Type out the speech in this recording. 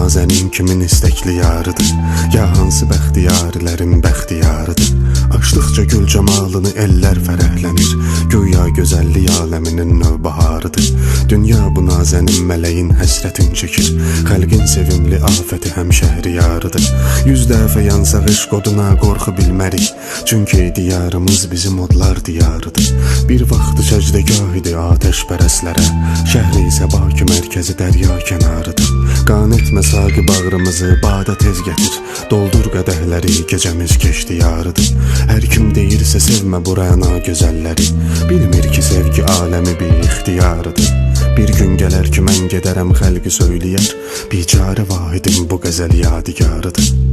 Nazənin kimin istəkli yarıdır, ya hansı bəxtiyarilərin bəxtiyarıdır. Açdıqca gül camalını ellər fərəhlənir, güya gözəllik aləminin növbaharıdır. Dünya bu Nazənin mələyin həsrətin çəkir, xəlqin sevimli afəti həmşəhriyarıdır. 100 dəfə yansaq eşq oduna qorxu bilmərik, çünki diyarımız bizim odlar diyarıdır. Bir vaxtı səcdəgah idi atəşpərəslərə, şəhri isə Bakı mərkəzi dərya kənarıdır. Qan etmə saqi bağrımızı, badə tez gətir, doldur qədəhləri, gecəmiz keçdi yarıdır. Hər kim deyirsə sevmə bu rəna gözəlləri, bilmir ki sevgi aləmi bir ixtiyarıdır. Bir gün gələr ki mən gedərəm xəlqi söyləyər, bicarə vahidim bu qəzəl yadigarıdır.